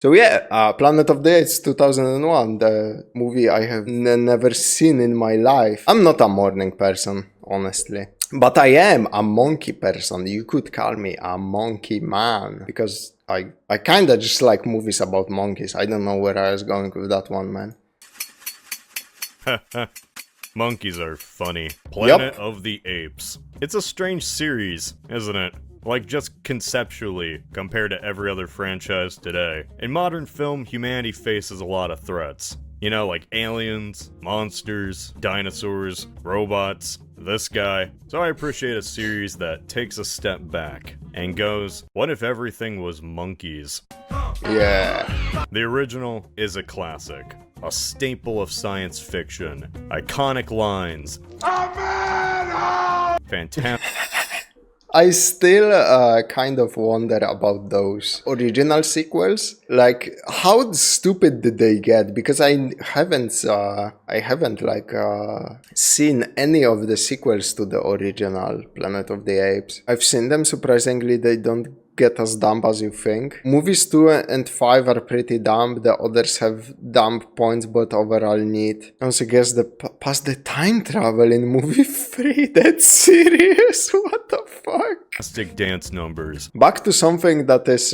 So yeah, Planet of the Apes 2001, the movie I have never seen in my life. I'm not a morning person, honestly. But I am a monkey person. You could call me a monkey man. Because I kinda just like movies about monkeys. I don't know where I was going with that one, man. Monkeys are funny. Planet of the Apes. It's a strange series, isn't it? Like, just conceptually, compared to every other franchise today. In modern film, humanity faces a lot of threats. You know, like aliens, monsters, dinosaurs, robots, this guy. So I appreciate a series that takes a step back and goes, what if everything was monkeys? Yeah. The original is a classic. A staple of science fiction. Iconic lines. Fantastic. I still kind of wonder about those original sequels. Like, how stupid did they get? Because I haven't seen any of the sequels to the original Planet of the Apes. I've seen them. Surprisingly, they don't get as dumb as you think. Movies 2 and 5 are pretty dumb. The others have dumb points, but overall neat. I also guess past the time travel in movie 3. That's serious? What the fuck? Fantastic dance numbers. Back to something that is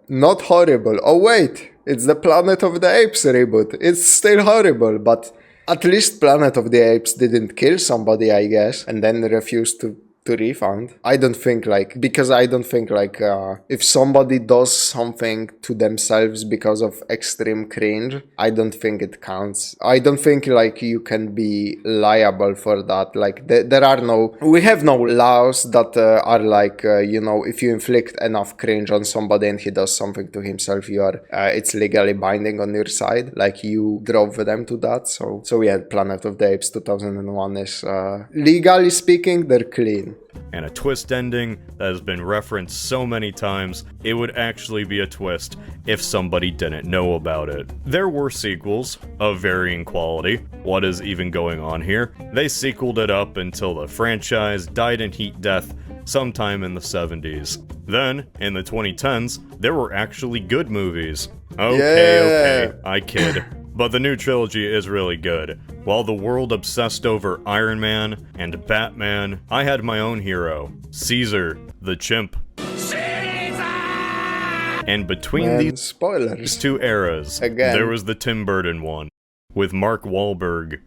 not horrible. Oh wait, it's the Planet of the Apes reboot. It's still horrible, but at least Planet of the Apes didn't kill somebody, I guess, and then refused to refund. I don't think if somebody does something to themselves because of extreme cringe, I don't think it counts. I don't think like you can be liable for that. Like we have no laws that are like, if you inflict enough cringe on somebody and he does something to himself, it's legally binding on your side. Like you drove them to that. So yeah, Planet of the Apes 2001 is, legally speaking, they're clean. And a twist ending that has been referenced so many times, it would actually be a twist if somebody didn't know about it. There were sequels of varying quality. What is even going on here? They sequeled it up until the franchise died in heat death sometime in the 70s. Then, in the 2010s, there were actually good movies. Okay, I kid. But the new trilogy is really good. While the world obsessed over Iron Man and Batman, I had my own hero, Caesar the Chimp. Caesar! And between these two eras, there was the Tim Burton one, with Mark Wahlberg.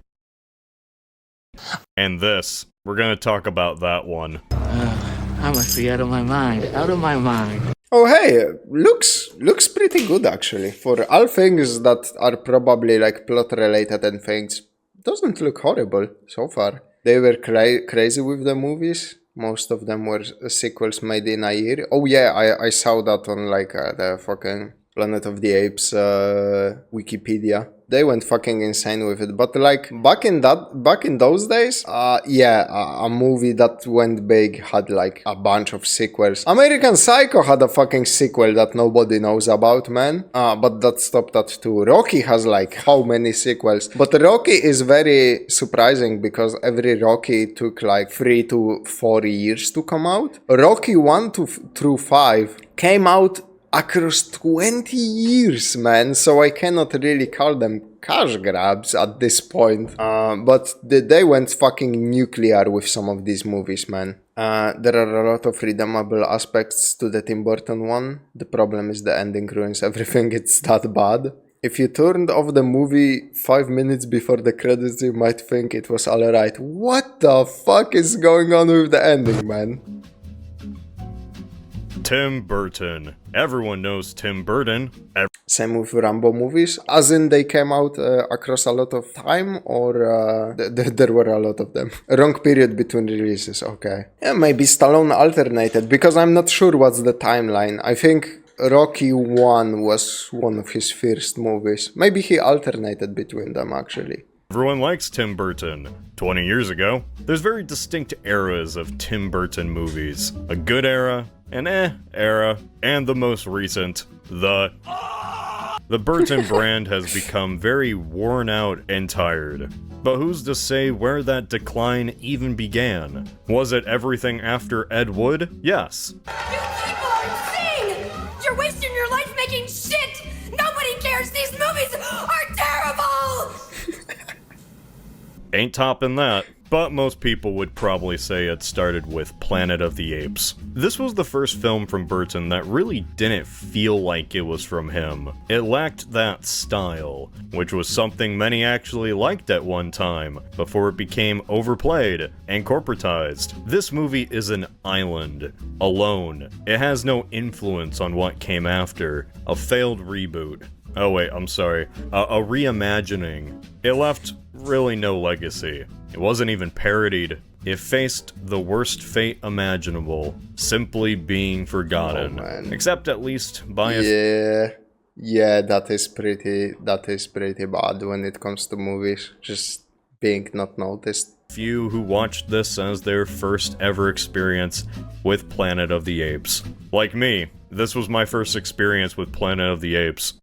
And this, we're gonna talk about that one. I must be out of my mind. Oh hey, looks pretty good actually. For all things that are probably like plot related and things, doesn't look horrible so far. They were crazy with the movies. Most of them were sequels made in a year. Oh yeah, I saw that on like the fucking Planet of the Apes Wikipedia. They went fucking insane with it. But like back in those days, a movie that went big had like a bunch of sequels. American Psycho had a fucking sequel that nobody knows about, man. But that stopped at 2. Rocky has like how many sequels? But Rocky is very surprising because every Rocky took like 3 to 4 years to come out. Rocky 1 through 5 came out across 20 years, man, so I cannot really call them cash grabs at this point. But they went fucking nuclear with some of these movies, man. There are a lot of redeemable aspects to the Tim Burton one. The problem is the ending ruins everything, it's that bad. If you turned off the movie 5 minutes before the credits, you might think it was alright. What the fuck is going on with the ending, man? Tim Burton. Everyone knows Tim Burton. Same with Rambo movies, as in they came out across a lot of time, or there were a lot of them. A wrong period between releases, okay. Yeah, maybe Stallone alternated, because I'm not sure what's the timeline. I think Rocky 1 was one of his first movies. Maybe he alternated between them, actually. Everyone likes Tim Burton. 20 years ago, there's very distinct eras of Tim Burton movies. A good era, an era, and the most recent, the Burton brand has become very worn out and tired. But who's to say where that decline even began? Was it everything after Ed Wood? Yes. You people are insane! You're wasting your life making shit! Ain't topping that. But most people would probably say it started with Planet of the Apes. This was the first film from Burton that really didn't feel like it was from him. It lacked that style, which was something many actually liked at one time, before it became overplayed and corporatized. This movie is an island, alone. It has no influence on what came after. A failed reboot. Oh wait, I'm sorry. A reimagining. It left really no legacy. It wasn't even parodied. It faced the worst fate imaginable, simply being forgotten. Oh, except at least by Yeah, that is pretty bad when it comes to movies. Just being not noticed. few who watched this as their first ever experience with Planet of the Apes. Like me, this was my first experience with Planet of the Apes.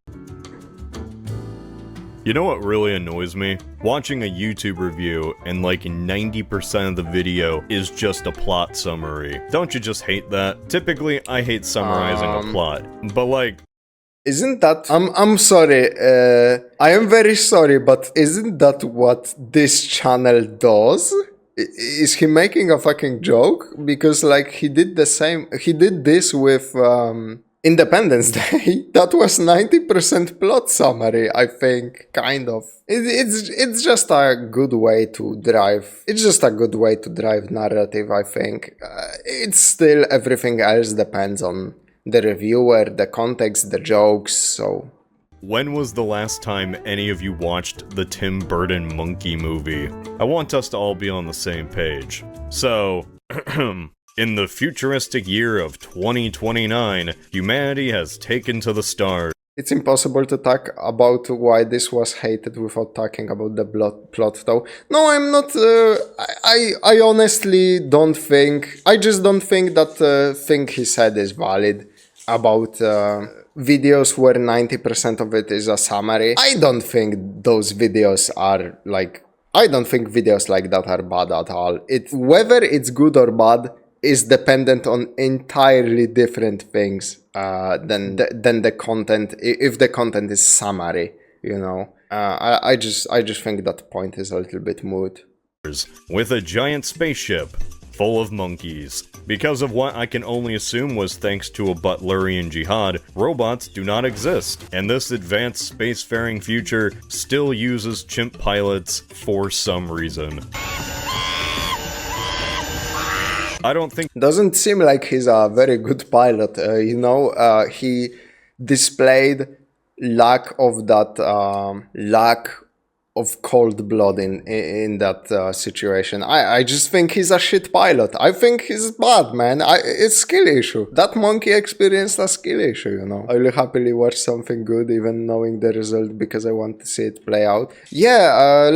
You know what really annoys me? Watching a YouTube review and like 90% of the video is just a plot summary. Don't you just hate that? Typically, I hate summarizing a plot, but like... Isn't that... I'm sorry, I am very sorry, but isn't that what this channel does? Is he making a fucking joke? Because like he did the same... He did this with... Independence Day. That was 90% plot summary, I think, kind of. It's just a good way to drive. It's just a good way to drive narrative, I think. It's still everything else depends on the reviewer, the context, the jokes, so... When was the last time any of you watched the Tim Burton monkey movie? I want us to all be on the same page. So... In the futuristic year of 2029, humanity has taken to the stars. It's impossible to talk about why this was hated without talking about the plot though. No, I'm not, I honestly don't think, I just don't think that thing he said is valid about videos where 90% of it is a summary. I don't think those videos are like, I don't think videos like that are bad at all. Whether it's good or bad is dependent on entirely different things than the content. If the content is summary, you know, I just think that point is a little bit moot. With a giant spaceship full of monkeys. Because of what I can only assume was thanks to a Butlerian jihad, robots do not exist, and this advanced spacefaring future still uses chimp pilots for some reason. I don't think... Doesn't seem like he's a very good pilot, you know, he displayed lack of cold blood in that situation. I just think he's a shit pilot. I think he's bad, man. It's skill issue. That monkey experienced a skill issue, you know. I will happily watch something good even knowing the result because I want to see it play out. Yeah,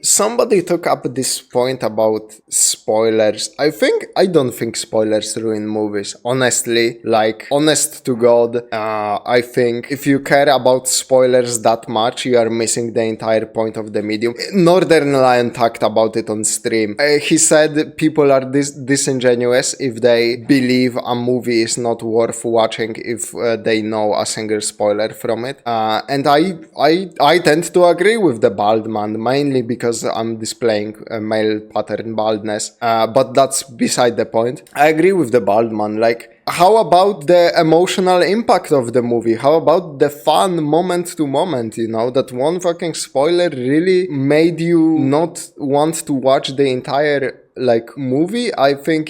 somebody took up this point about spoilers. I don't think spoilers ruin movies. Honestly, like, honest to God, I think if you care about spoilers that much, you are missing the entire point of the medium. Northern Lion talked about it on stream. He said people are disingenuous if they believe a movie is not worth watching if they know a single spoiler from it. And I tend to agree with the bald man, mainly because I'm displaying male pattern baldness. But that's beside the point. I agree with the bald man, like, how about the emotional impact of the movie? How about the fun moment to moment, you know? That one fucking spoiler really made you not want to watch the entire, like, movie? I think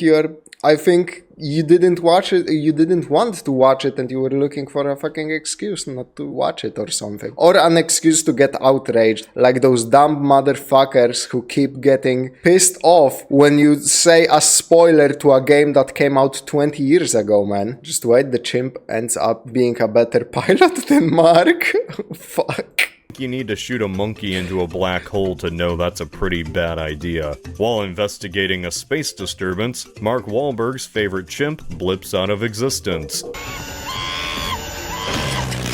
you didn't watch it, you didn't want to watch it and you were looking for a fucking excuse not to watch it or something. Or an excuse to get outraged, like those dumb motherfuckers who keep getting pissed off when you say a spoiler to a game that came out 20 years ago, man. Just wait, the chimp ends up being a better pilot than Mark. Fuck. You need to shoot a monkey into a black hole to know that's a pretty bad idea. While investigating a space disturbance, Mark Wahlberg's favorite chimp blips out of existence.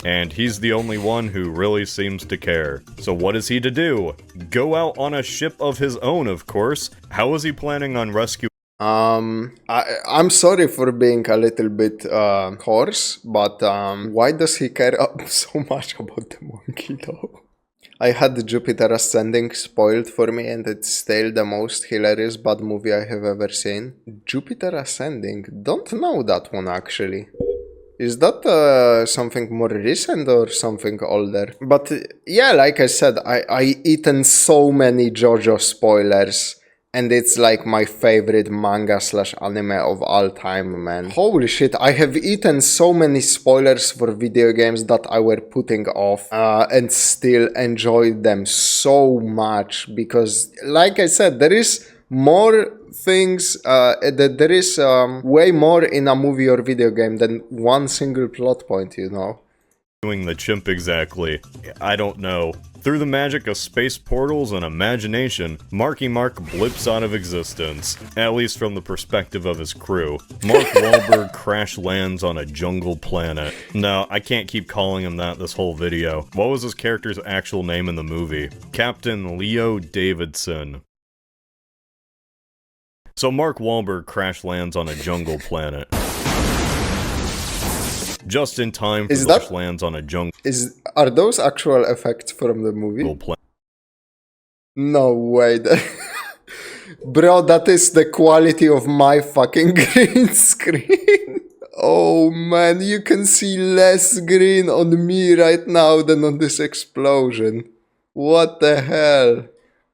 And he's the only one who really seems to care. So what is he to do? Go out on a ship of his own, of course. How is he planning on rescuing? I'm sorry for being a little bit coarse, but why does he care so much about the monkey though? I had Jupiter Ascending spoiled for me, and it's still the most hilarious bad movie I have ever seen. Jupiter Ascending? Don't know that one actually. Is that something more recent or something older? But yeah, like I said, I eaten so many JoJo spoilers. And it's like my favorite manga slash anime of all time, man. Holy shit, I have eaten so many spoilers for video games that I were putting off and still enjoyed them so much because, like I said, there is more things, there is way more in a movie or video game than one single plot point, you know? Doing the chimp exactly? I don't know. Through the magic of space portals and imagination, Marky Mark blips out of existence, at least from the perspective of his crew. Mark Wahlberg crash lands on a jungle planet. No, I can't keep calling him that this whole video. What was his character's actual name in the movie? Captain Leo Davidson. So Mark Wahlberg crash lands on a jungle planet. Just in time for the lands on a jungle. Are those actual effects from the movie? No way. Bro, that is the quality of my fucking green screen. Oh man, you can see less green on me right now than on this explosion. What the hell?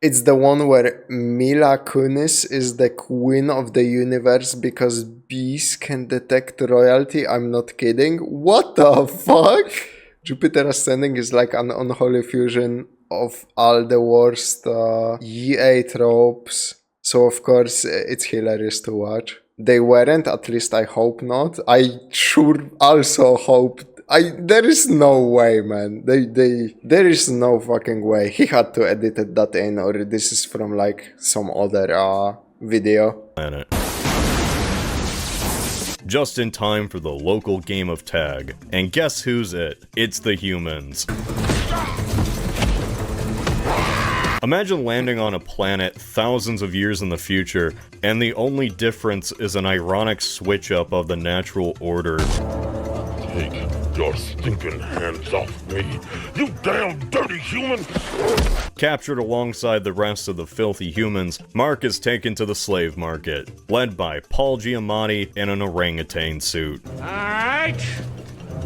It's the one where Mila Kunis is the queen of the universe because bees can detect royalty. I'm not kidding. What the fuck? Jupiter Ascending is like an unholy fusion of all the worst EA tropes. So of course it's hilarious to watch. They weren't, at least I hope not. I sure also hope. There is no way, man. There is no fucking way. He had to edit that in, or this is from like some other video. Planet. Just in time for the local game of tag. And guess who's it? It's the humans. Imagine landing on a planet thousands of years in the future, and the only difference is an ironic switch-up of the natural order. Take your stinking hands off me, you damn dirty human! Captured alongside the rest of the filthy humans, Mark is taken to the slave market, led by Paul Giamatti in an orangutan suit. Alright,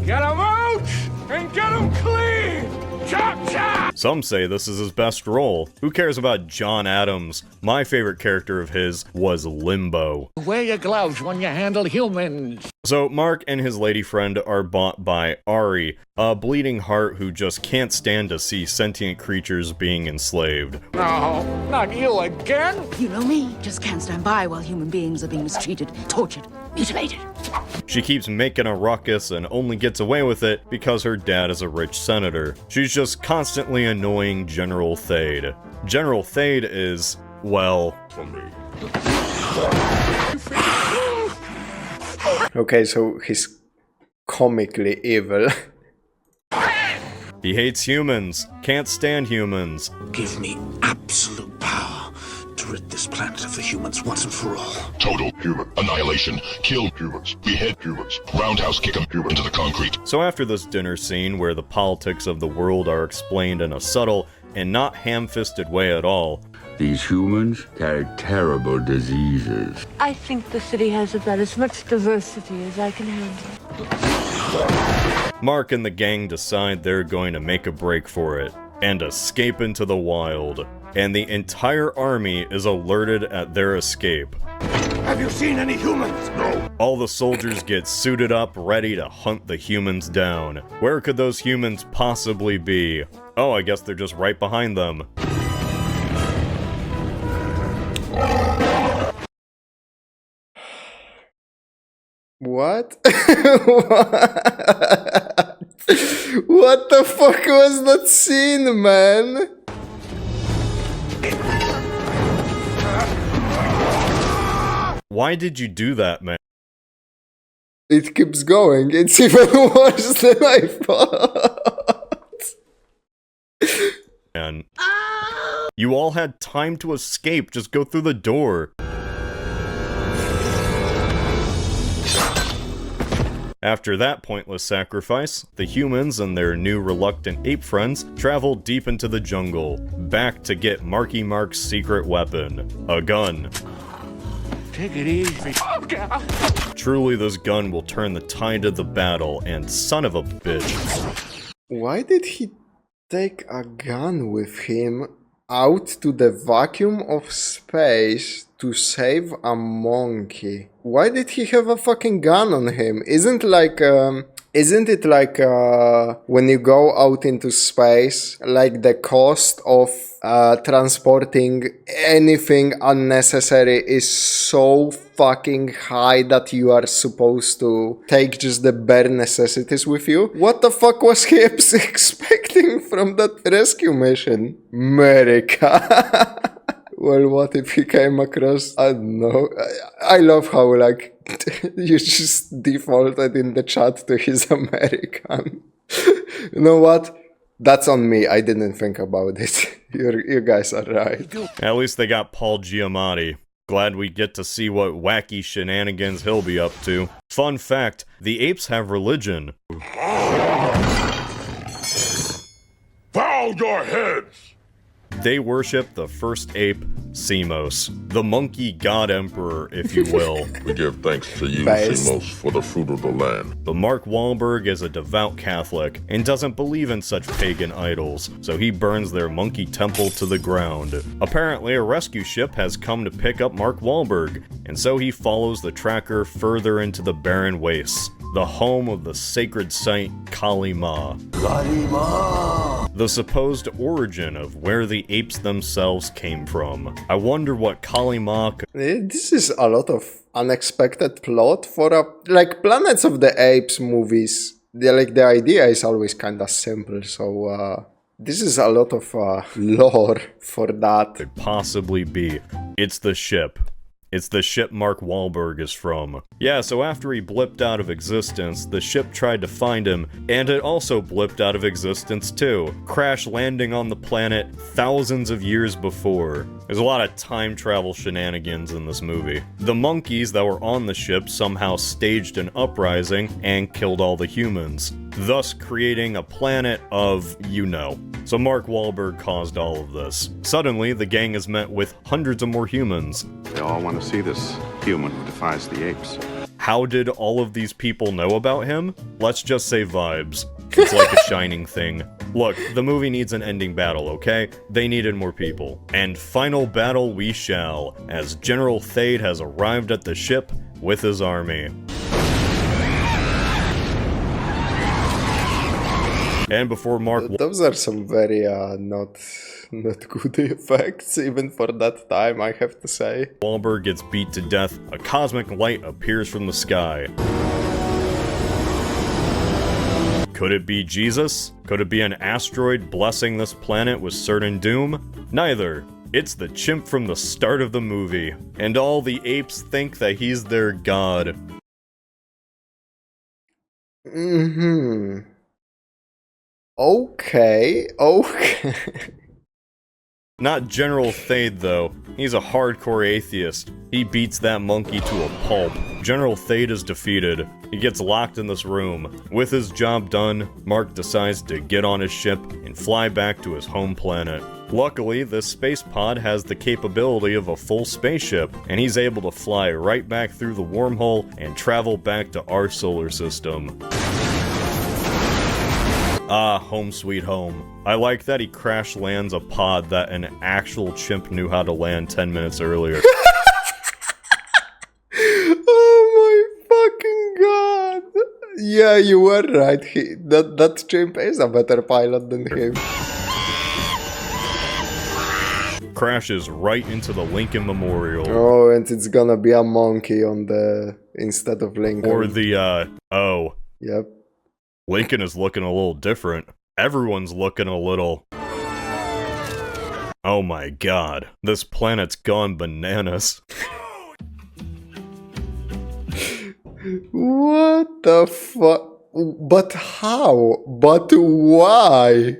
get him out and get him clean! Chop chop! Some say this is his best role. Who cares about John Adams? My favorite character of his was Limbo. Wear your gloves when you handle humans. So Mark and his lady friend are bought by Ari, a bleeding heart who just can't stand to see sentient creatures being enslaved. No, not you again! You know me, just can't stand by while human beings are being mistreated, tortured, mutilated. She keeps making a ruckus and only gets away with it because her dad is a rich senator. She's just constantly annoying General Thade. General Thade is, well... For me. Okay, so he's comically evil. He hates humans, can't stand humans. Give me absolute power to rid this planet of the humans once and for all. Total human annihilation. Kill humans. Behead humans. Roundhouse kick them into the concrete. So after this dinner scene where the politics of the world are explained in a subtle and not ham-fisted way at all, these humans carry terrible diseases. I think the city has about as much diversity as I can handle. Mark and the gang decide they're going to make a break for it and escape into the wild. And the entire army is alerted at their escape. Have you seen any humans? No. All the soldiers get suited up, ready to hunt the humans down. Where could those humans possibly be? Oh, I guess they're just right behind them. What? What the fuck was that scene, man? Why did you do that, man? It keeps going. It's even worse than I thought. Man. You all had time to escape. Just go through the door. After that pointless sacrifice, the humans and their new reluctant ape friends travel deep into the jungle, back to get Marky Mark's secret weapon, a gun. Take it easy. Truly, this gun will turn the tide of the battle, and son of a bitch. Why did he take a gun with him out to the vacuum of space to save a monkey? Why did he have a fucking gun on him? Isn't it like when you go out into space, like the cost of transporting anything unnecessary is so fucking high that you are supposed to take just the bare necessities with you? What the fuck was he expecting from that rescue mission? America. Well, what if he came across, I don't know, I love how, like, you just defaulted in the chat to his American. You know what? That's on me, I didn't think about it. You guys are right. At least they got Paul Giamatti. Glad we get to see what wacky shenanigans he'll be up to. Fun fact, the apes have religion. Bow your heads! They worship the first ape, Simos, the monkey god emperor, if you will. We give thanks to you, Best. Simos, for the fruit of the land. But Mark Wahlberg is a devout Catholic and doesn't believe in such pagan idols, so he burns their monkey temple to the ground. Apparently, a rescue ship has come to pick up Mark Wahlberg, and so he follows the tracker further into the barren wastes, the home of the sacred site Kali Ma. The supposed origin of where the apes themselves came from. I wonder what Kali Ma could... This is a lot of unexpected plot for a, like, Planets of the Apes movies. The idea is always kinda simple, so this is a lot of lore for that. could possibly be. It's the ship. It's the ship Mark Wahlberg is from. Yeah, so after he blipped out of existence, the ship tried to find him, and it also blipped out of existence too, crash landing on the planet thousands of years before. There's a lot of time travel shenanigans in this movie. The monkeys that were on the ship somehow staged an uprising and killed all the humans, thus creating a planet of, you know. So Mark Wahlberg caused all of this. Suddenly, the gang is met with hundreds of more humans. They all want to see this human who defies the apes. How did all of these people know about him? Let's just say vibes. It's like a shining thing. Look, the movie needs an ending battle, okay? They needed more people. And final battle we shall, as General Thade has arrived at the ship with his army. And before Mark... Those are some very not good effects, even for that time, I have to say. Wahlberg gets beat to death, a cosmic light appears from the sky. Could it be Jesus? Could it be an asteroid blessing this planet with certain doom? Neither. It's the chimp from the start of the movie, and all the apes think that he's their god. Okay. Not General Thade, though. He's a hardcore atheist. He beats that monkey to a pulp. General Thade is defeated. He gets locked in this room. With his job done, Mark decides to get on his ship and fly back to his home planet. Luckily, this space pod has the capability of a full spaceship, and he's able to fly right back through the wormhole and travel back to our solar system. Ah, home sweet home. I like that he crash lands a pod that an actual chimp knew how to land 10 minutes earlier. Oh my fucking god! Yeah, you were right. That chimp is a better pilot than him. Crashes right into the Lincoln Memorial. Oh, and it's gonna be a monkey on the instead of Lincoln. Or the, oh. Yep. Lincoln is looking a little different. Everyone's looking a little... Oh my god. This planet's gone bananas. What the fuck? But how? But why?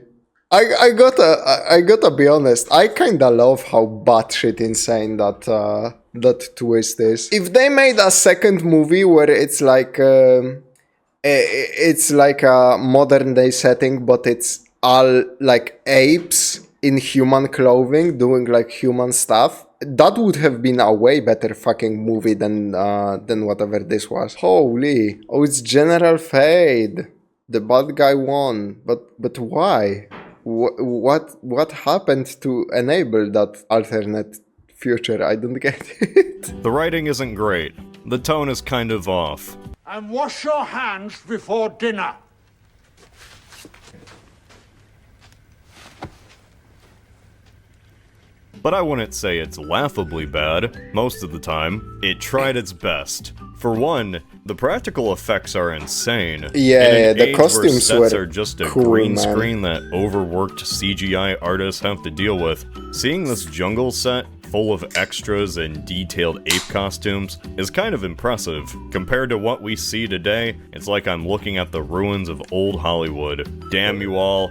I gotta be honest. I kinda love how batshit insane that twist is. If they made a second movie where it's like It's like a modern day setting, but it's all like apes in human clothing doing like human stuff. That would have been a way better fucking movie than whatever this was. Holy. Oh, it's General Fade. The bad guy won. But why? What happened to enable that alternate future? I don't get it. The writing isn't great. The tone is kind of off. And wash your hands before dinner. But I wouldn't say it's laughably bad. Most of the time, it tried its best. For one, the practical effects are insane. Yeah, the age costumes where sets were are just a cool, green man. screen that overworked CGI artists have to deal with. Seeing this jungle set full of extras and detailed ape costumes is kind of impressive. Compared to what we see today, it's like I'm looking at the ruins of old Hollywood. Damn you all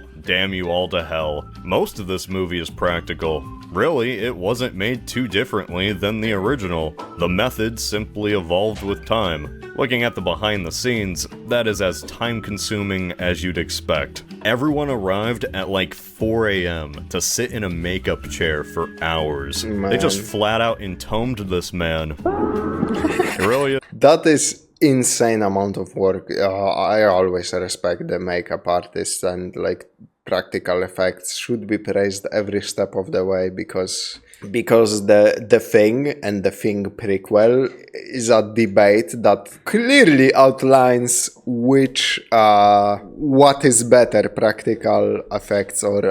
to hell. Most of this movie is practical. Really, it wasn't made too differently than the original. The method simply evolved with time. Looking at the behind the scenes, that is as time-consuming as you'd expect. Everyone arrived at like 4 AM to sit in a makeup chair for hours. They just flat out entombed this man. It really is. That is insane amount of work. I always respect the makeup artists, and like practical effects should be praised every step of the way, because the Thing and the Thing prequel is a debate that clearly outlines what is better, practical effects or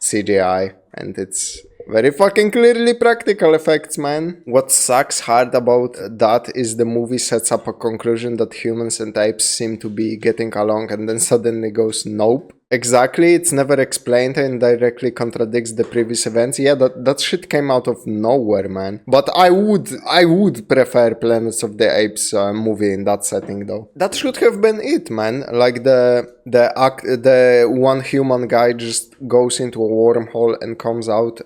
CGI, and it's very fucking clearly practical effects, man. What sucks hard about that is the movie sets up a conclusion that humans and apes seem to be getting along, and then suddenly goes, nope. Exactly, it's never explained and directly contradicts the previous events. Yeah, that shit came out of nowhere, man. But I would prefer Planets of the Apes movie in that setting, though. That should have been it, man. Like the one human guy just goes into a wormhole and comes out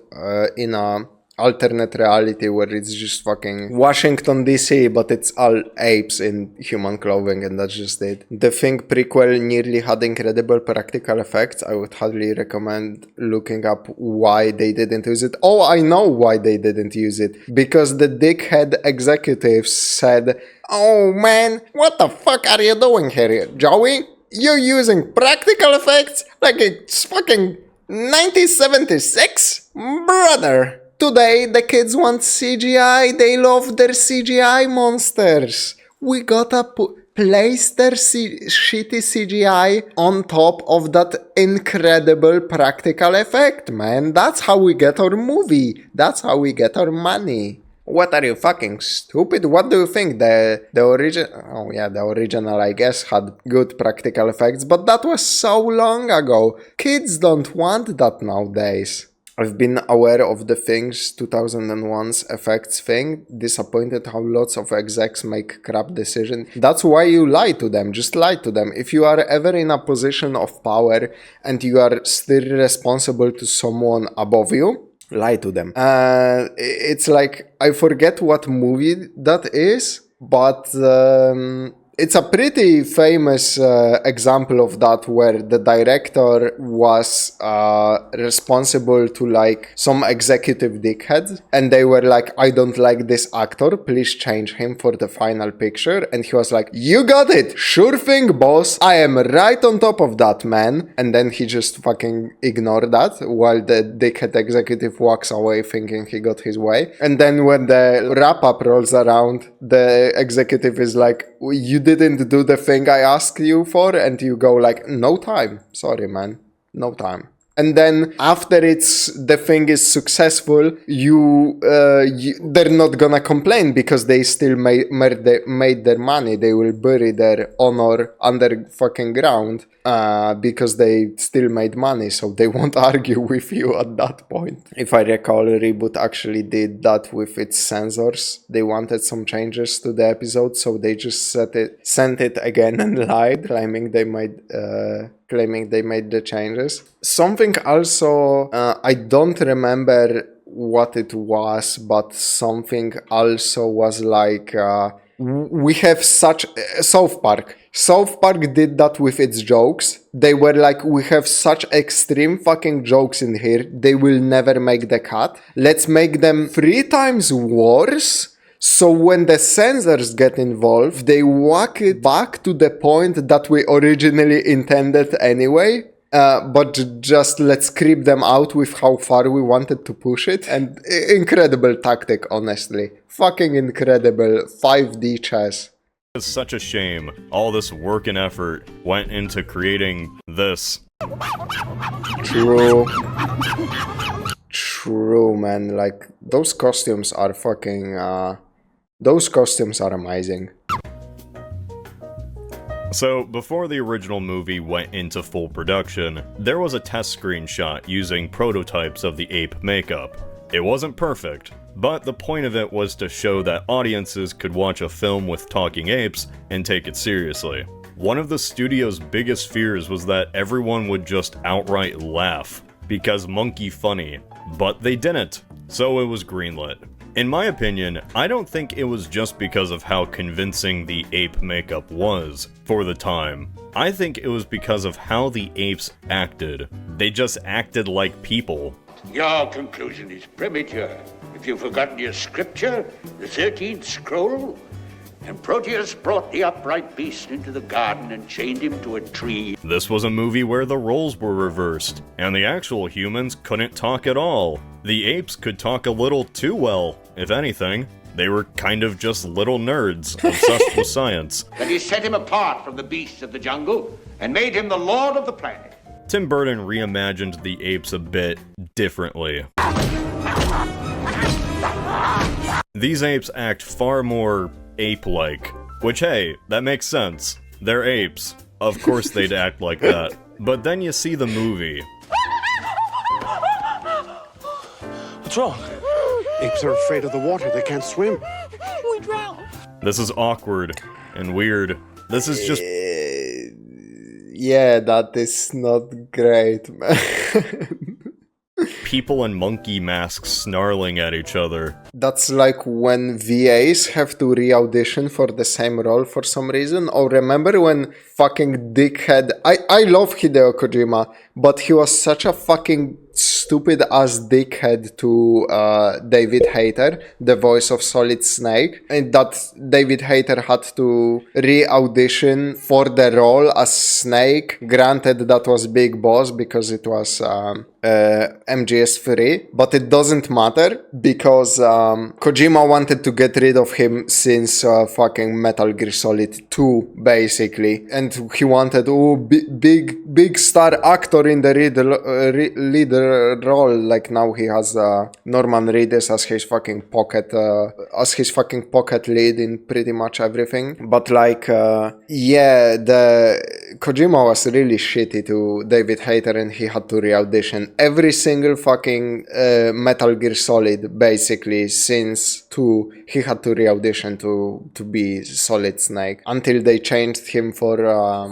in a alternate reality where it's just fucking Washington DC, but it's all apes in human clothing, and that's just it. The Thing prequel nearly had incredible practical effects. I would highly recommend looking up why they didn't use it. Oh, I know why they didn't use it. Because the dickhead executives said, "Oh man, what the fuck are you doing here, Joey? You're using practical effects like it's fucking 1976? Brother! Today, the kids want CGI, they love their CGI monsters. We gotta place their shitty CGI on top of that incredible practical effect, man. That's how we get our movie. That's how we get our money. What, are you fucking stupid? What do you think? The original, I guess, had good practical effects, but that was so long ago. Kids don't want that nowadays. I've been aware of the Thing's 2001's effects thing, disappointed how lots of execs make crap decisions. That's why you lie to them, just lie to them. If you are ever in a position of power and you are still responsible to someone above you, lie to them. It's like, I forget what movie that is, but it's a pretty famous example of that, where the director was responsible to like some executive dickheads, and they were like, I don't like this actor, please change him for the final picture. And he was like, you got it, sure thing boss, I am right on top of that, man. And then he just fucking ignored that while the dickhead executive walks away thinking he got his way. And then when the wrap-up rolls around, the executive is like, you didn't do the thing I asked you for, and you go like, no time, sorry man, no time. And then after the thing is successful, they're not gonna complain because they still made their money. They will bury their honor under fucking ground because they still made money, so they won't argue with you at that point. If I recall, Reboot actually did that with its censors. They wanted some changes to the episode, so they just sent it again and lied, claiming they made the changes. Something also, I don't remember what it was, but something also was like, we have such South Park. South Park did that with its jokes. They were like, we have such extreme fucking jokes in here, they will never make the cut. Let's make them 3 times worse. So when the censors get involved, they whack it back to the point that we originally intended anyway. But just let's creep them out with how far we wanted to push it. And incredible tactic, honestly. Fucking incredible 5D chess. It's such a shame. All this work and effort went into creating this. True. True, man. Like, those costumes are fucking, those costumes are amazing. So, before the original movie went into full production, there was a test screenshot using prototypes of the ape makeup. It wasn't perfect, but the point of it was to show that audiences could watch a film with talking apes and take it seriously. One of the studio's biggest fears was that everyone would just outright laugh, because monkey funny, but they didn't, so it was greenlit. In my opinion, I don't think it was just because of how convincing the ape makeup was for the time. I think it was because of how the apes acted. They just acted like people. Your conclusion is premature. If you've forgotten your scripture, the 13th scroll, and Proteus brought the upright beast into the garden and chained him to a tree. This was a movie where the roles were reversed, and the actual humans couldn't talk at all. The apes could talk a little too well, if anything. They were kind of just little nerds, obsessed with science. Then he set him apart from the beasts of the jungle and made him the lord of the planet. Tim Burton reimagined the apes a bit differently. These apes act far more ape-like, which, hey, that makes sense. They're apes. Of course they'd act like that. But then you see the movie. What's wrong? Apes are afraid of the water. They can't swim. We drown. This is awkward and weird. This is just... Yeah, that is not great, man. people in monkey masks snarling at each other. That's like when VAs have to re-audition for the same role for some reason. Or remember when fucking dickhead... I love Hideo Kojima, but he was such a fucking stupid ass dickhead to David Hayter, the voice of Solid Snake, and that David Hayter had to re-audition for the role as Snake. Granted, that was Big Boss because it was MGS3, but it doesn't matter because Kojima wanted to get rid of him since fucking Metal Gear Solid 2, basically, and he wanted big star actor in the leader role. Like now he has Norman Reedus as his fucking pocket lead in pretty much everything. But like yeah, the Kojima was really shitty to David Hayter, and he had to re-audition every single fucking Metal Gear Solid basically since 2. He had to re-audition to be Solid Snake until they changed him for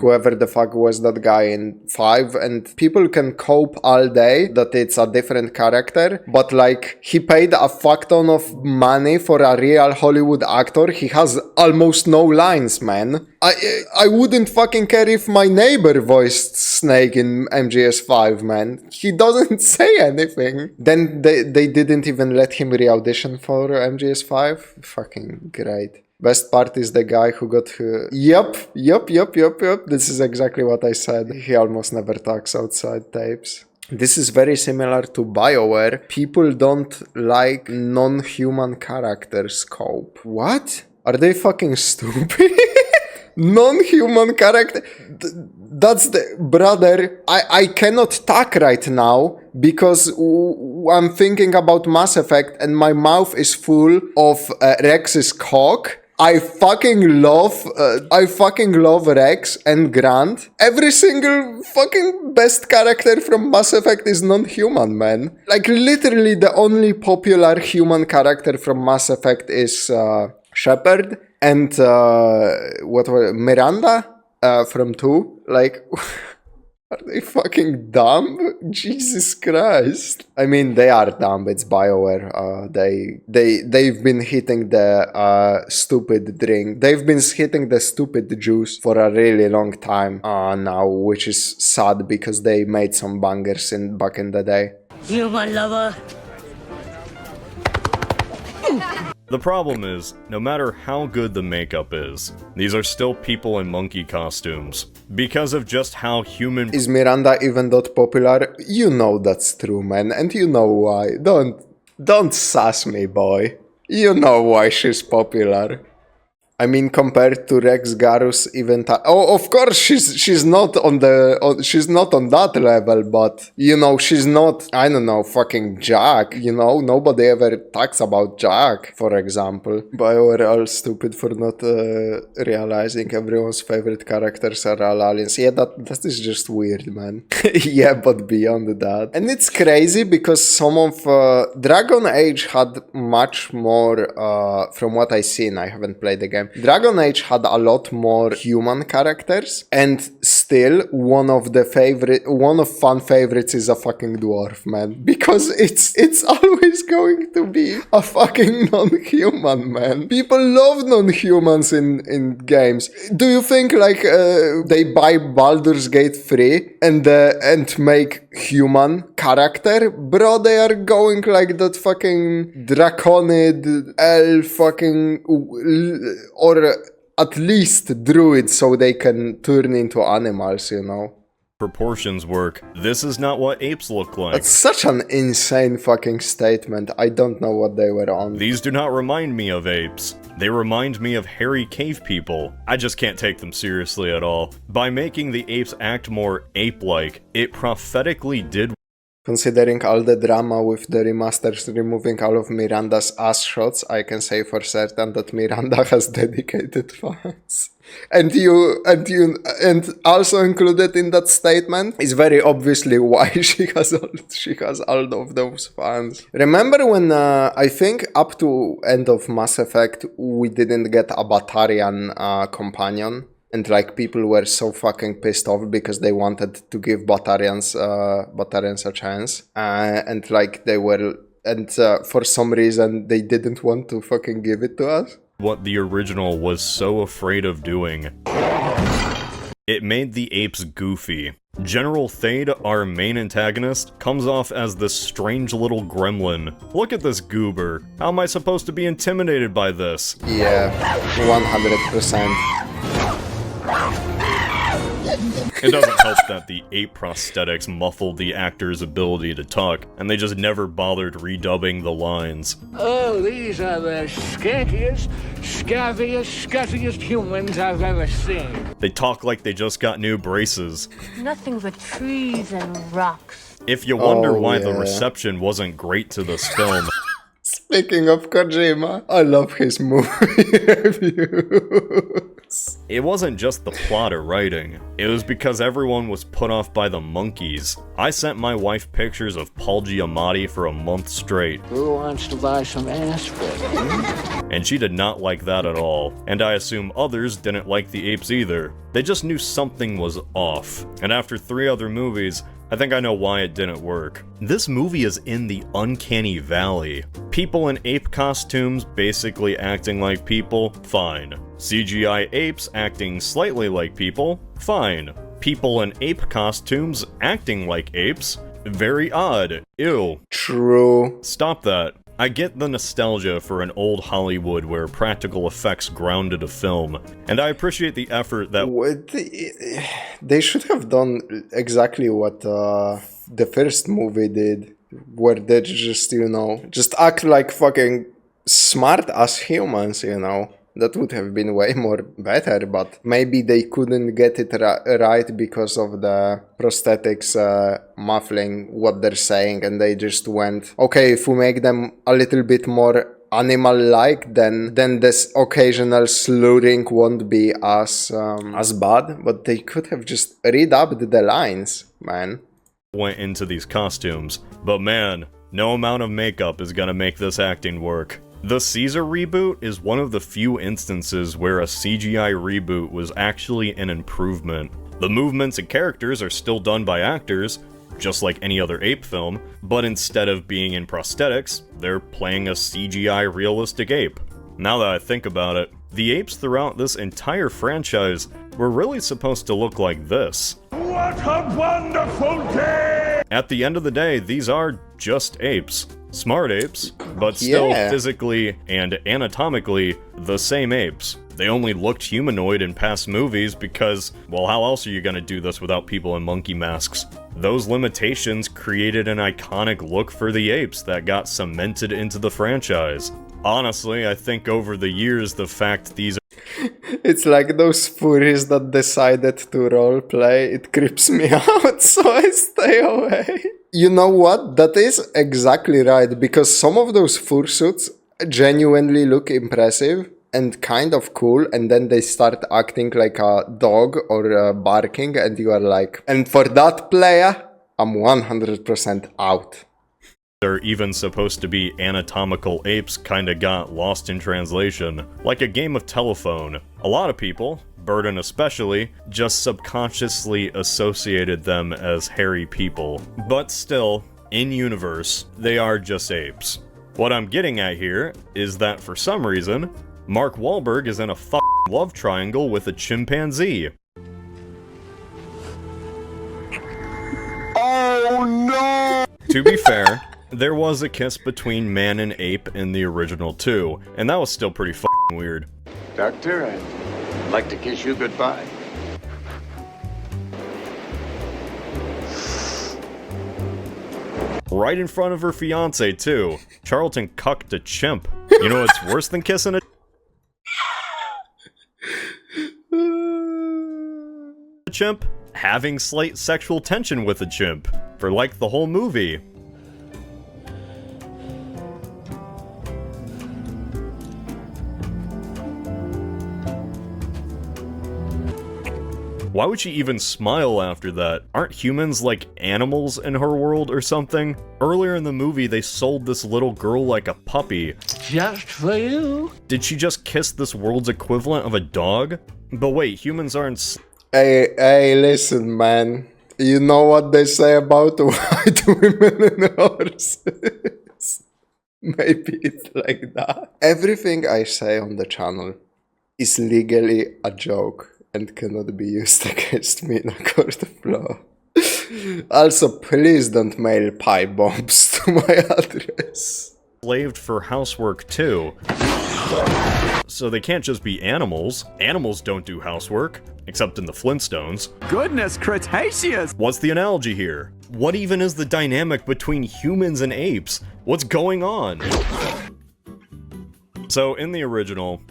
whoever the fuck was that guy in 5. And people can cope all day that it's a different character, but like he paid a fuck ton of money for a real Hollywood actor. He has almost no lines, man. I wouldn't fucking care if my neighbor voiced Snake in MGS5, man. He doesn't say anything. Then they didn't even let him re-audition for MGS5. Fucking great. Best part is the guy who got... Yup. This is exactly what I said. He almost never talks outside tapes. This is very similar to BioWare. People don't like non-human characters cope. What? Are they fucking stupid? Non-human character... That's the... Brother, I cannot talk right now because I'm thinking about Mass Effect and my mouth is full of Rex's cock. I fucking love Rex and Grant. Every single fucking best character from Mass Effect is non-human, man. Like literally the only popular human character from Mass Effect is Shepard and Miranda from 2. Like Are they fucking dumb? Jesus Christ. I mean, they are dumb. It's BioWare. They've been hitting the stupid drink. They've been hitting the stupid juice for a really long time now, which is sad because they made some bangers back in the day. You, my lover. The problem is, no matter how good the makeup is, these are still people in monkey costumes. Because of just how human— Is Miranda even that popular? You know that's true, man, and you know why. Don't sass me, boy. You know why she's popular. I mean, compared to Rex Garus, even oh, of course, she's not on she's not on that level, but you know, she's not, I don't know, fucking Jack. You know, nobody ever talks about Jack, for example. BioWare all stupid for not realizing everyone's favorite characters are all aliens. Yeah, that is just weird, man. Yeah, but beyond that, and it's crazy because some of Dragon Age had much more. From what I seen, I haven't played the game. Dragon Age had a lot more human characters, and still one of fan favorites is a fucking dwarf, man, because it's always going to be a fucking non-human, man. People love non-humans in games. Do you think like they buy Baldur's Gate free and make human character? Bro, they are going like that fucking draconid elf fucking or at least druid so they can turn into animals, you know? Proportions work. This is not what apes look like. That's such an insane fucking statement. I don't know what they were on. These do not remind me of apes. They remind me of hairy cave people. I just can't take them seriously at all. By making the apes act more ape-like, it prophetically did. Considering all the drama with the remasters removing all of Miranda's ass shots, I can say for certain that Miranda has dedicated fans. And also included in that statement is very obviously why she has all of those fans. Remember when I think up to end of Mass Effect we didn't get a Batarian companion? And like people were so fucking pissed off because they wanted to give Batarians a chance, and like they were, and for some reason they didn't want to fucking give it to us. What the original was so afraid of doing. It made the apes goofy. General Thade, our main antagonist, comes off as this strange little gremlin. Look at this goober. How am I supposed to be intimidated by this? Yeah, 100%. It doesn't help that the ape prosthetics muffled the actor's ability to talk, and they just never bothered redubbing the lines. Oh, these are the skankiest, scabbiest, scuzziest humans I've ever seen. They talk like they just got new braces. Nothing but trees and rocks. If you wonder why the reception wasn't great to this film... Speaking of Kojima, I love his movie reviews. It wasn't just the plot or writing. It was because everyone was put off by the monkeys. I sent my wife pictures of Paul Giamatti for a month straight. Who wants to buy some aspirin? And she did not like that at all. And I assume others didn't like the apes either. They just knew something was off. And after 3 other movies, I think I know why it didn't work. This movie is in the Uncanny Valley. People in ape costumes basically acting like people, fine. CGI apes acting slightly like people, fine. People in ape costumes acting like apes, very odd, ew. True. Stop that. I get the nostalgia for an old Hollywood where practical effects grounded a film, and I appreciate the effort that— They should have done exactly what the first movie did, where they just, you know, just act like fucking smart as humans, you know. That would have been way more better, but maybe they couldn't get it right because of the prosthetics muffling what they're saying, and they just went, okay, if we make them a little bit more animal-like, then this occasional slurring won't be as bad, but they could have just redubbed the lines, man. Went into these costumes, but man, no amount of makeup is gonna make this acting work. The Caesar reboot is one of the few instances where a CGI reboot was actually an improvement. The movements and characters are still done by actors, just like any other ape film, but instead of being in prosthetics, they're playing a CGI realistic ape. Now that I think about it, the apes throughout this entire franchise were really supposed to look like this. What a wonderful day! At the end of the day, these are just apes. Smart apes, but still physically and anatomically the same apes. They only looked humanoid in past movies because, well, how else are you gonna do this without people in monkey masks? Those limitations created an iconic look for the apes that got cemented into the franchise. Honestly, I think over the years the fact these It's like those furries that decided to roleplay. It creeps me out, so I stay away. You know what? That is exactly right, because some of those fursuits genuinely look impressive and kind of cool, and then they start acting like a dog or barking, and you are like, and for that player, I'm 100% out. They're even supposed to be anatomical apes kinda got lost in translation, like a game of telephone. A lot of people, Burton especially, just subconsciously associated them as hairy people. But still, in universe, they are just apes. What I'm getting at here is that for some reason, Mark Wahlberg is in a f***ing love triangle with a chimpanzee. Oh no! To be fair, there was a kiss between man and ape in the original too, and that was still pretty f***ing weird. Doctor, I'd like to kiss you goodbye. Right in front of her fiance too. Charlton cucked a chimp. You know what's worse than kissing a chimp? Having slight sexual tension with a chimp. For like the whole movie. Why would she even smile after that? Aren't humans like animals in her world or something? Earlier in the movie, they sold this little girl like a puppy. Just for you. Did she just kiss this world's equivalent of a dog? But wait, humans aren't Hey, listen, man. You know what they say about white women and horses? Maybe it's like that. Everything I say on the channel is legally a joke and cannot be used against me in a court of law. Also, please don't mail pie bombs to my address. Slaved for housework too. So they can't just be animals. Animals don't do housework, except in the Flintstones. Goodness, Cretaceous! What's the analogy here? What even is the dynamic between humans and apes? What's going on? So in the original,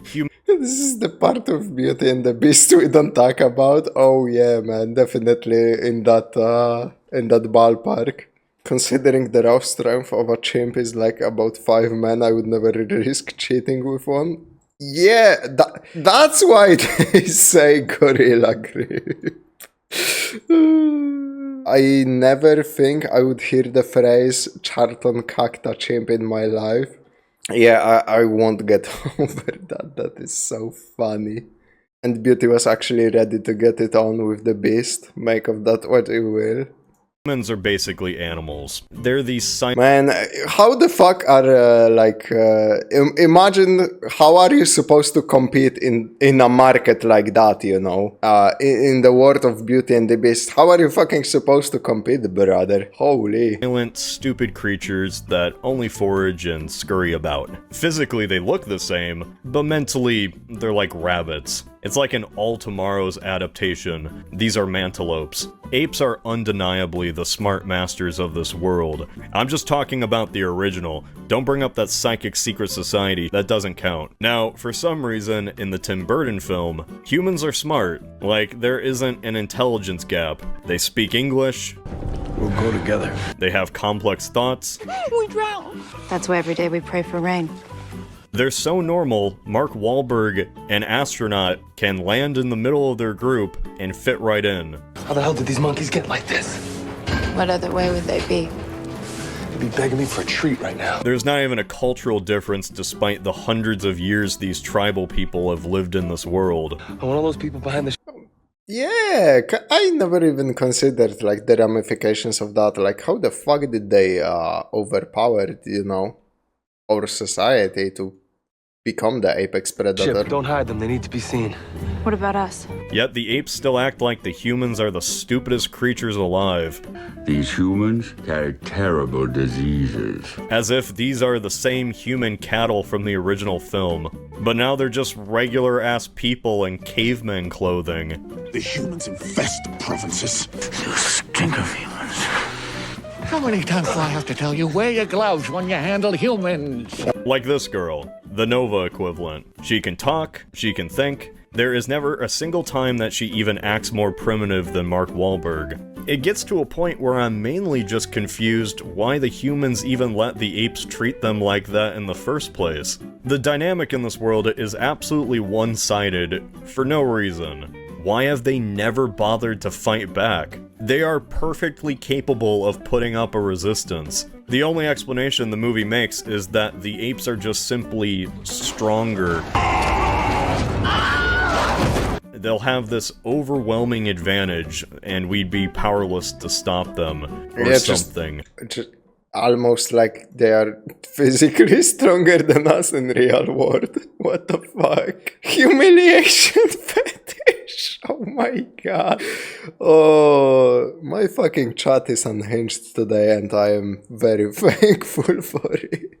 This is the part of Beauty and the Beast we don't talk about. Oh yeah, man, definitely in that ballpark. Considering the raw strength of a chimp is like about 5 men, I would never risk cheating with one. Yeah, that's why they say gorilla grip. I never think I would hear the phrase Charlton cucked a chimp in my life. Yeah, I won't get over that. That is so funny. And Beauty was actually ready to get it on with the Beast. Make of that what you will. humans are basically animals. They're these Man, how the fuck are, imagine how are you supposed to compete in a market like that, you know? In the world of Beauty and the Beast, how are you fucking supposed to compete, brother? Holy. Violent, stupid creatures that only forage and scurry about. Physically, they look the same, but mentally, they're like rabbits. It's like an All Tomorrow's adaptation. These are mantelopes. Apes are undeniably the smart masters of this world. I'm just talking about the original. Don't bring up that psychic secret society, that doesn't count. Now, for some reason, in the Tim Burton film, humans are smart. Like, there isn't an intelligence gap. They speak English. We'll go together. They have complex thoughts. We drown. That's why every day we pray for rain. They're so normal, Mark Wahlberg, an astronaut, can land in the middle of their group and fit right in. How the hell did these monkeys get like this? What other way would they be? They'd be begging me for a treat right now. There's not even a cultural difference despite the hundreds of years these tribal people have lived in this world. I'm one of those people behind the Yeah, I never even considered like the ramifications of that. Like, how the fuck did they overpower, our society to become the apex predator? Chip, don't hide them. They need to be seen. What about us? Yet the apes still act like the humans are the stupidest creatures alive. These humans carry terrible diseases. As if these are the same human cattle from the original film. But now they're just regular-ass people in caveman clothing. The humans infest the provinces. You stink of humans. How many times do I have to tell you, wear your gloves when you handle humans? Like this girl, the Nova equivalent. She can talk, she can think. There is never a single time that she even acts more primitive than Mark Wahlberg. It gets to a point where I'm mainly just confused why the humans even let the apes treat them like that in the first place. The dynamic in this world is absolutely one-sided, for no reason. Why have they never bothered to fight back? They are perfectly capable of putting up a resistance. The only explanation the movie makes is that the apes are just simply stronger. They'll have this overwhelming advantage, and we'd be powerless to stop them, or something. Just almost like they are physically stronger than us in real world. What the fuck? Humiliation fetish! Oh my god. Oh, my fucking chat is unhinged today, and I am very thankful for it.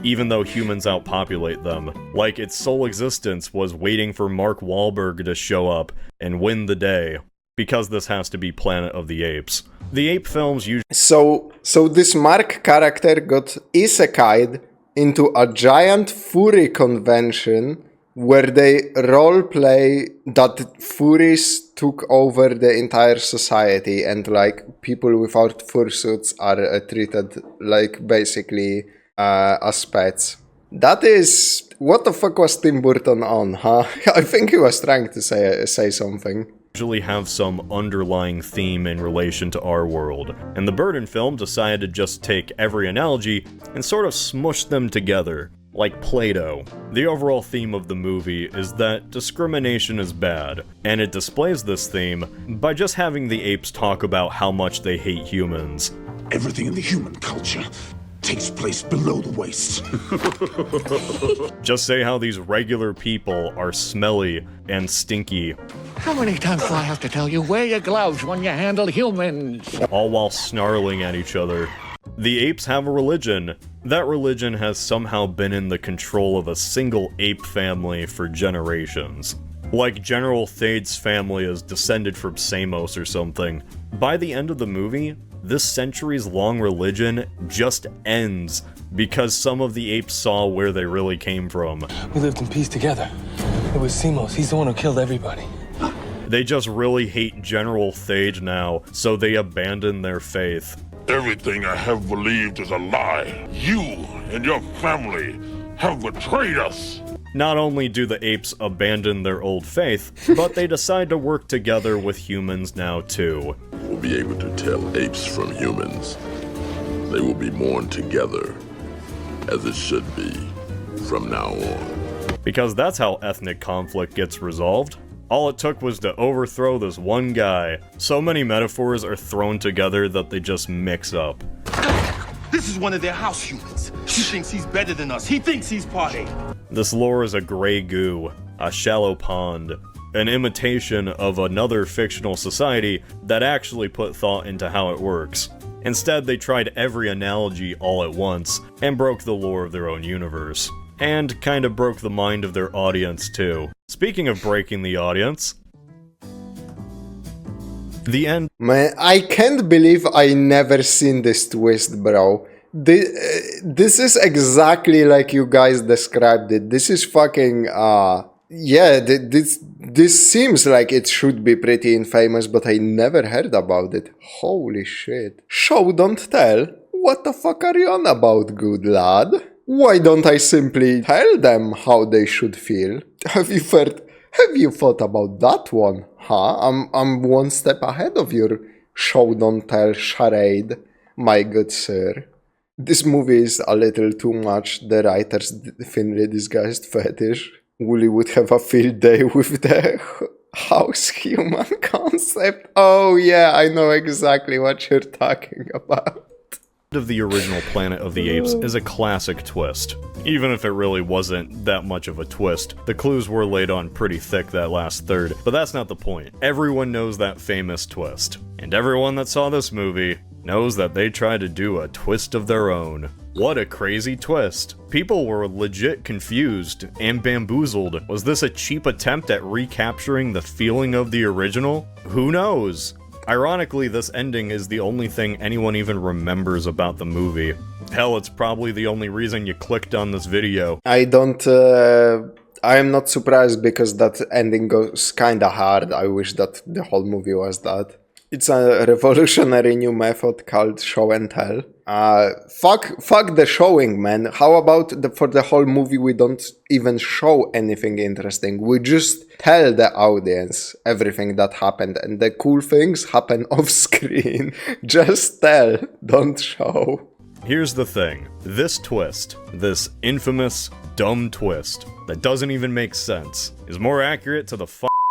Even though humans outpopulate them. Like its sole existence was waiting for Mark Wahlberg to show up and win the day. Because this has to be Planet of the Apes. The ape films usually... So this Mark character got isekai'd into a giant furry convention where they roleplay that furries took over the entire society and like people without fursuits are treated like basically as pets. That is... What the fuck was Tim Burton on, huh? I think he was trying to say something. Usually have some underlying theme in relation to our world, and the Burton film decided to just take every analogy and sort of smush them together, like Play-Doh. The overall theme of the movie is that discrimination is bad, and it displays this theme by just having the apes talk about how much they hate humans. Everything in the human culture takes place below the waist. Just say how these regular people are smelly and stinky. How many times do I have to tell you, wear your gloves when you handle humans? All while snarling at each other. The apes have a religion. That religion has somehow been in the control of a single ape family for generations. Like General Thade's family is descended from Samos or something. By the end of the movie, this centuries-long religion just ends because some of the apes saw where they really came from. We lived in peace together. It was Samos. He's the one who killed everybody. They just really hate General Thade now, so they abandon their faith. Everything I have believed is a lie. You and your family have betrayed us. Not only do the apes abandon their old faith, but they decide to work together with humans now too. We'll be able to tell apes from humans. They will be mourned together, as it should be, from now on. Because that's how ethnic conflict gets resolved. All it took was to overthrow this one guy. So many metaphors are thrown together that they just mix up. This is one of their house humans. She thinks he's better than us. He thinks he's part ape. This lore is a gray goo, a shallow pond, an imitation of another fictional society that actually put thought into how it works. Instead, they tried every analogy all at once, and broke the lore of their own universe. And kinda broke the mind of their audience too. Speaking of breaking the audience... The end... Man, I can't believe I never seen this twist, bro. This is exactly like you guys described it. This is fucking, yeah, this seems like it should be pretty infamous, but I never heard about it. Holy shit. Show don't tell. What the fuck are you on about, good lad? Why don't I simply tell them how they should feel? Have you thought about that one? Huh? I'm one step ahead of your show don't tell charade, my good sir. This movie is a little too much the writer's thinly disguised fetish. Wooly would have a field day with the House human concept. Oh yeah, I know exactly what you're talking about. Of the original Planet of the Apes is a classic twist. Even if it really wasn't that much of a twist, the clues were laid on pretty thick that last third, but that's not the point. Everyone knows that famous twist. And everyone that saw this movie knows that they tried to do a twist of their own. What a crazy twist. People were legit confused and bamboozled. Was this a cheap attempt at recapturing the feeling of the original? Who knows? Ironically, this ending is the only thing anyone even remembers about the movie. Hell, it's probably the only reason you clicked on this video. I am not surprised because that ending goes kinda hard. I wish that the whole movie was that. It's a revolutionary new method called show and tell. Fuck the showing, man. How about for the whole movie we don't even show anything interesting. We just tell the audience everything that happened, and the cool things happen off screen. Just tell, don't show. Here's the thing. This twist, this infamous, dumb twist, that doesn't even make sense, is more accurate to the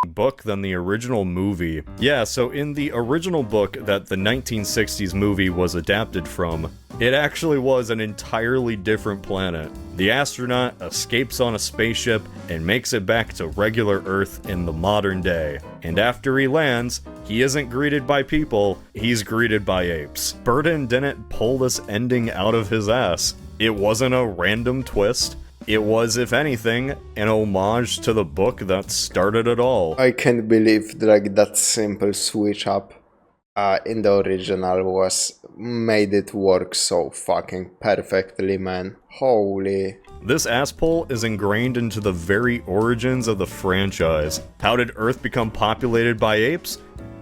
book than the original movie. Yeah, so in the original book that the 1960s movie was adapted from, it actually was an entirely different planet. The astronaut escapes on a spaceship and makes it back to regular Earth in the modern day. And after he lands, he isn't greeted by people, he's greeted by apes. Burton didn't pull this ending out of his ass. It wasn't a random twist. It was, if anything, an homage to the book that started it all. I can't believe like that simple switch up in the original made it work so fucking perfectly, man. Holy. This asshole is ingrained into the very origins of the franchise. How did Earth become populated by apes?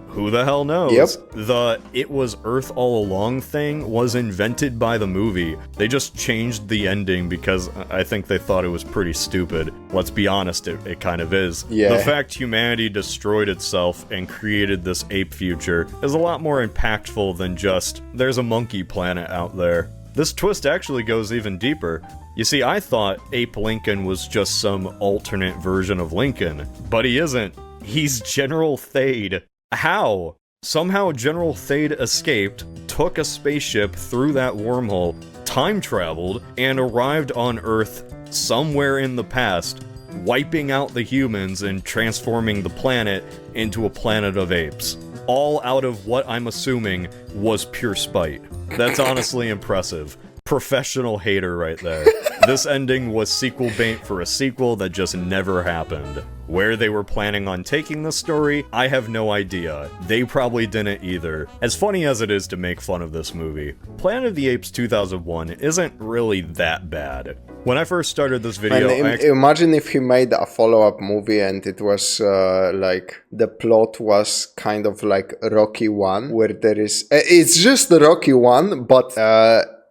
Who the hell knows? Yep. The "it was Earth all along" thing was invented by the movie. They just changed the ending because I think they thought it was pretty stupid. Let's be honest, it kind of is. Yeah. The fact humanity destroyed itself and created this ape future is a lot more impactful than just, there's a monkey planet out there. This twist actually goes even deeper. You see, I thought Ape Lincoln was just some alternate version of Lincoln, but he isn't. He's General Thade. How? Somehow General Thade escaped, took a spaceship through that wormhole, time traveled, and arrived on Earth somewhere in the past, wiping out the humans and transforming the planet into a planet of apes. All out of what I'm assuming was pure spite. That's honestly impressive. Professional hater right there. This ending was sequel bait for a sequel that just never happened. Where they were planning on taking this story, I have no idea. They probably didn't either. As funny as it is to make fun of this movie, Planet of the Apes 2001 isn't really that bad. When I first started this video, imagine if he made a follow-up movie and it was like the plot was kind of like Rocky 1, where there is it's just Rocky 1, but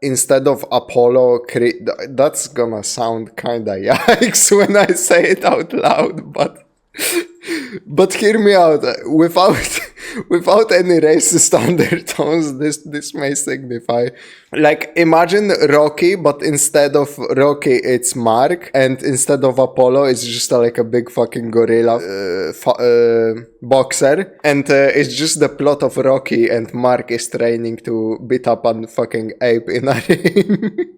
instead of Apollo, that's gonna sound kinda yikes when I say it out loud, but hear me out. Without any racist undertones, this may signify, like, imagine Rocky, but instead of Rocky, it's Mark, and instead of Apollo, it's just like a big fucking gorilla boxer, and it's just the plot of Rocky, and Mark is training to beat up a fucking ape in a ring.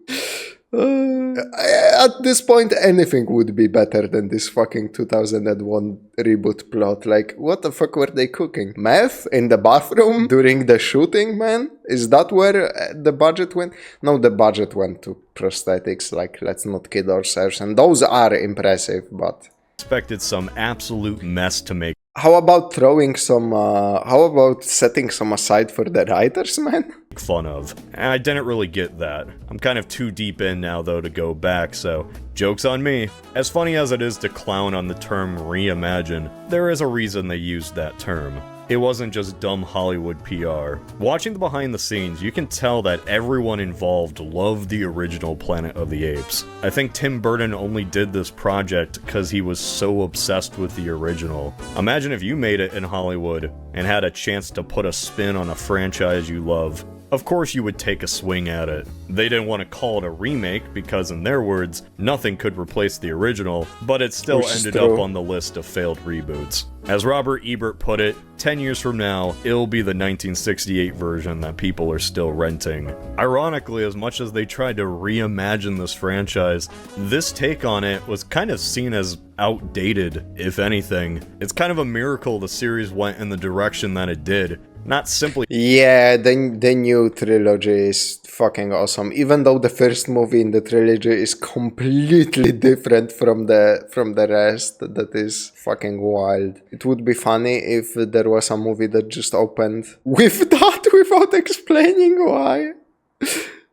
At this point, anything would be better than this fucking 2001 reboot plot. Like, what the fuck were they cooking? Meth in the bathroom during the shooting, man? Is that where the budget went? No, the budget went to prosthetics. Like, let's not kid ourselves. And those are impressive, but... expected some absolute mess to make. How about throwing some, how about setting some aside for the writers, man? Fun of. I didn't really get that. I'm kind of too deep in now, though, to go back, so joke's on me. As funny as it is to clown on the term reimagine, there is a reason they used that term. It wasn't just dumb Hollywood PR. Watching the behind the scenes, you can tell that everyone involved loved the original Planet of the Apes. I think Tim Burton only did this project because he was so obsessed with the original. Imagine if you made it in Hollywood and had a chance to put a spin on a franchise you love. of course you would take a swing at it. They didn't want to call it a remake because, in their words, nothing could replace the original, but it still ended up on the list of failed reboots. As Robert Ebert put it, 10 years from now, it'll be the 1968 version that people are still renting. Ironically, as much as they tried to reimagine this franchise, this take on it was kind of seen as outdated, if anything. It's kind of a miracle the series went in the direction that it did. Not simply... Yeah, the new trilogy is fucking awesome. Even though the first movie in the trilogy is completely different from the rest, that is fucking wild. It would be funny if there was a movie that just opened with that without explaining why.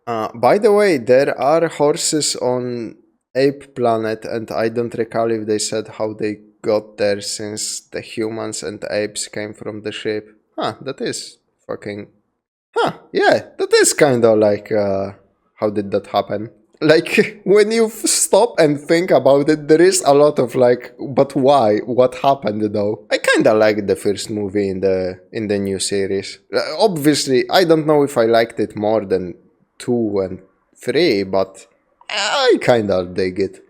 By the way, there are horses on Ape Planet, and I don't recall if they said how they got there, since the humans and apes came from the ship. Huh, that is fucking... Huh, yeah, that is kinda like, how did that happen? Like, when you stop and think about it, there is a lot of like, but why? What happened though? I kinda liked the first movie in the new series. Obviously, I don't know if I liked it more than 2 and 3, but I kinda dig it.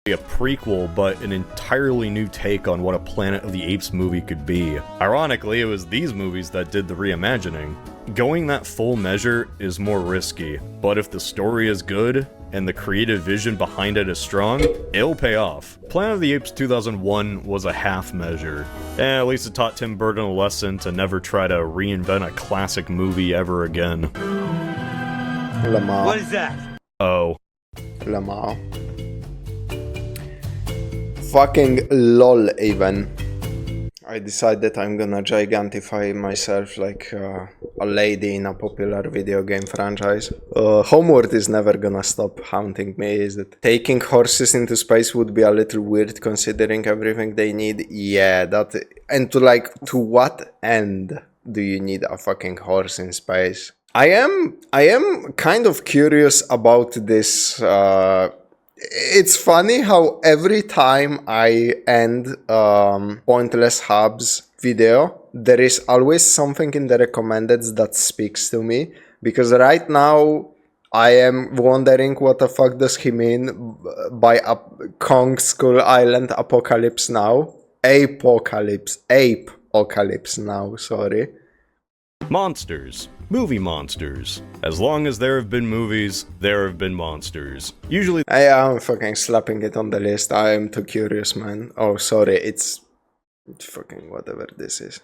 A prequel, but an entirely new take on what a Planet of the Apes movie could be. Ironically, it was these movies that did the reimagining. Going that full measure is more risky, but if the story is good and the creative vision behind it is strong, it'll pay off. Planet of the Apes 2001 was a half measure. At least it taught Tim Burton a lesson to never try to reinvent a classic movie ever again. Lamar. What is that? Oh. Lamar. Fucking lol even. I decided I'm gonna gigantify myself like a lady in a popular video game franchise. Homeworld is never gonna stop haunting me, is it? Taking horses into space would be a little weird considering everything they need. Yeah, that... And to what end do you need a fucking horse in space? I am kind of curious about this... It's funny how every time I end PointlessHub's video, there is always something in the recommendeds that speaks to me. Because right now, I am wondering what the fuck does he mean by Kong Skull Island Apocalypse Now? Apocalypse Now, sorry. Monsters. Movie monsters. As long as there have been movies, there have been monsters. Usually... I am fucking slapping it on the list. I am too curious, man. Oh, sorry, it's fucking whatever this is.